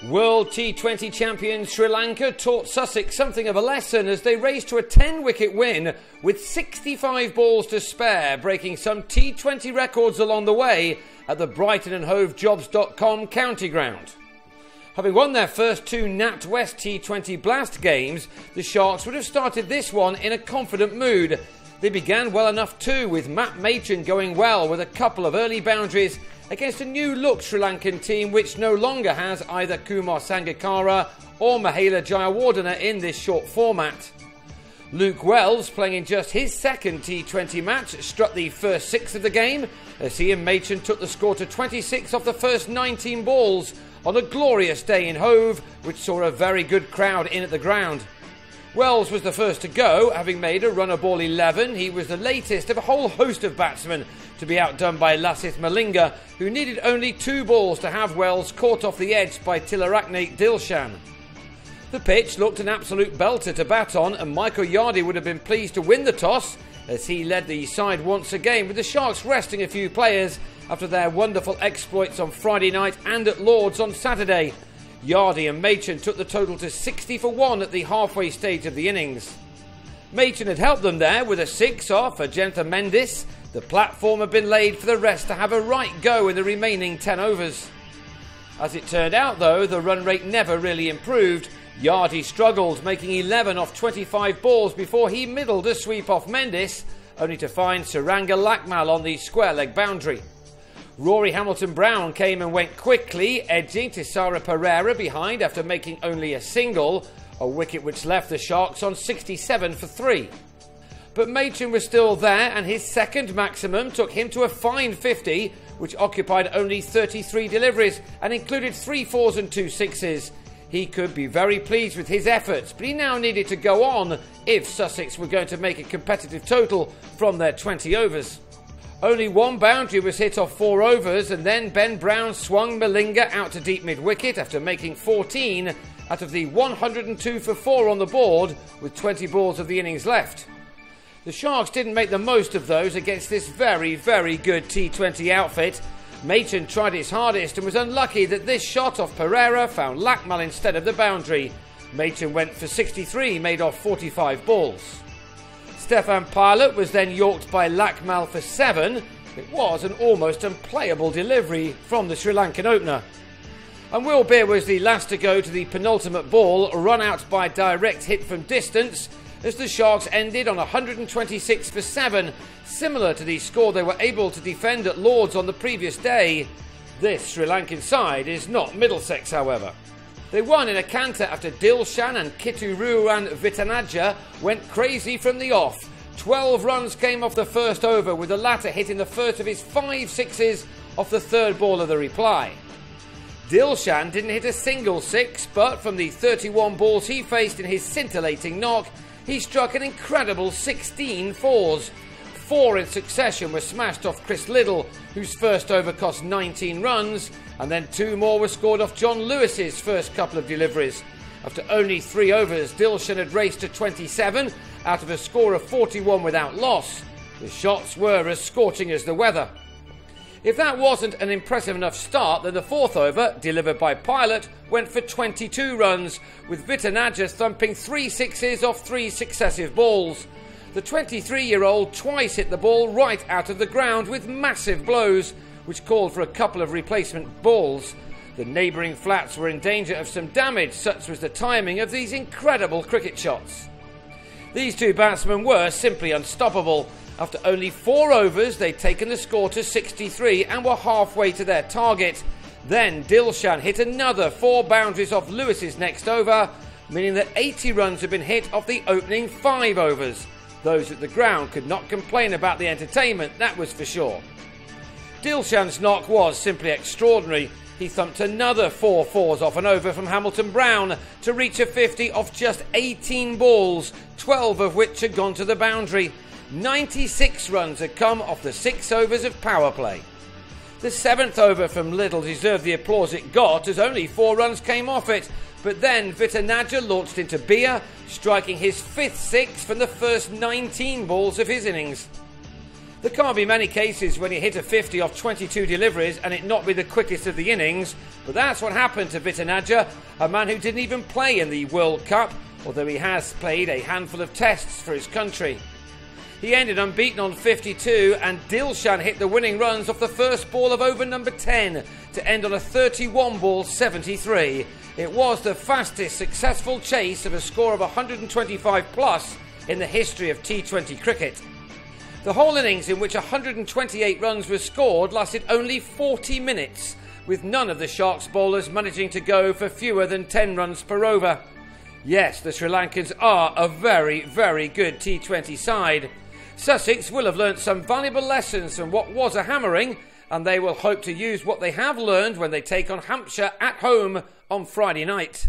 World T20 champion Sri Lanka taught Sussex something of a lesson as they raced to a 10-wicket win with 65 balls to spare, breaking some T20 records along the way at the Brighton and Hove Jobs.com county ground. Having won their first two NatWest T20 Blast games, the Sharks would have started this one in a confident mood. They began well enough too, with Matt Machin going well with a couple of early boundaries against a new-look Sri Lankan team which no longer has either Kumar Sangakkara or Mahela Jayawardene in this short format. Luke Wells, playing in just his second T20 match, struck the first 6 of the game as he and Machin took the score to 26 off the first 19 balls on a glorious day in Hove, which saw a very good crowd in at the ground. Wells was the first to go, having made a run of ball 11. He was the latest of a whole host of batsmen to be outdone by Lasith Malinga, who needed only 2 balls to have Wells caught off the edge by Tilarakne Dilshan. The pitch looked an absolute belter to bat on, and Michael Yardy would have been pleased to win the toss as he led the side once again, with the Sharks resting a few players after their wonderful exploits on Friday night and at Lord's on Saturday. Yardy and Machin took the total to 60 for 1 at the halfway stage of the innings. Machin had helped them there with a 6 off Ajantha Mendis. The platform had been laid for the rest to have a right go in the remaining 10 overs. As it turned out though, the run rate never really improved. Yardy struggled, making 11 off 25 balls before he middled a sweep off Mendis, only to find Suranga Lakmal on the square leg boundary. Rory Hamilton-Brown came and went quickly, edging Tisara Pereira behind after making only a single, a wicket which left the Sharks on 67 for 3. But Machin was still there, and his second maximum took him to a fine 50, which occupied only 33 deliveries and included 3 4s and 2 6s. He could be very pleased with his efforts, but he now needed to go on if Sussex were going to make a competitive total from their 20 overs. Only 1 boundary was hit off 4 overs, and then Ben Brown swung Malinga out to deep mid-wicket after making 14 out of the 102 for 4 on the board with 20 balls of the innings left. The Sharks didn't make the most of those against this very, very good T20 outfit. Machin tried his hardest and was unlucky that this shot off Pereira found Lakmal instead of the boundary. Machin went for 63, made off 45 balls. Stefan Pilot was then yorked by Lakmal for 7. It was an almost unplayable delivery from the Sri Lankan opener. And Will Beer was the last to go to the penultimate ball, run out by direct hit from distance, as the Sharks ended on 126 for 7, similar to the score they were able to defend at Lord's on the previous day. This Sri Lankan side is not Middlesex, however. They won in a canter after Dilshan and Kitturuan Vitanaja went crazy from the off. 12 runs came off the first over, with the latter hitting the first of his 5 sixes off the third ball of the reply. Dilshan didn't hit a single 6, but from the 31 balls he faced in his scintillating knock, he struck an incredible 16 4s. 4 in succession were smashed off Chris Liddle, whose first over cost 19 runs, and then 2 more were scored off John Lewis's first couple of deliveries. After only 3 overs, Dilshan had raced to 27 out of a score of 41 without loss. The shots were as scorching as the weather. If that wasn't an impressive enough start, then the 4th over, delivered by Pilot, went for 22 runs, with Vitanaja thumping 3 6s off 3 successive balls. The 23-year-old twice hit the ball right out of the ground with massive blows, which called for a couple of replacement balls. The neighbouring flats were in danger of some damage, such was the timing of these incredible cricket shots. These 2 batsmen were simply unstoppable. After only 4 overs, they'd taken the score to 63 and were halfway to their target. Then Dilshan hit another 4 boundaries off Lewis's next over, meaning that 80 runs had been hit off the opening 5 overs. Those at the ground could not complain about the entertainment, that was for sure. Dilshan's knock was simply extraordinary. He thumped another 4 4s off an over from Hamilton-Brown to reach a 50 off just 18 balls, 12 of which had gone to the boundary. 96 runs had come off the 6 overs of power play. The 7th over from Liddle deserved the applause it got, as only 4 runs came off it, but then Vitanaja launched into Beer, striking his 5th 6 from the first 19 balls of his innings. There can't be many cases when you hit a 50 off 22 deliveries and it not be the quickest of the innings, but that's what happened to Vitanaja, a man who didn't even play in the World Cup, although he has played a handful of tests for his country. He ended unbeaten on 52, and Dilshan hit the winning runs off the first ball of over number 10 to end on a 31-ball 73. It was the fastest successful chase of a score of 125 plus in the history of T20 cricket. The whole innings, in which 128 runs were scored, lasted only 40 minutes, with none of the Sharks bowlers managing to go for fewer than 10 runs per over. Yes, the Sri Lankans are a very, very good T20 side. Sussex will have learnt some valuable lessons from what was a hammering, and they will hope to use what they have learned when they take on Hampshire at home on Friday night.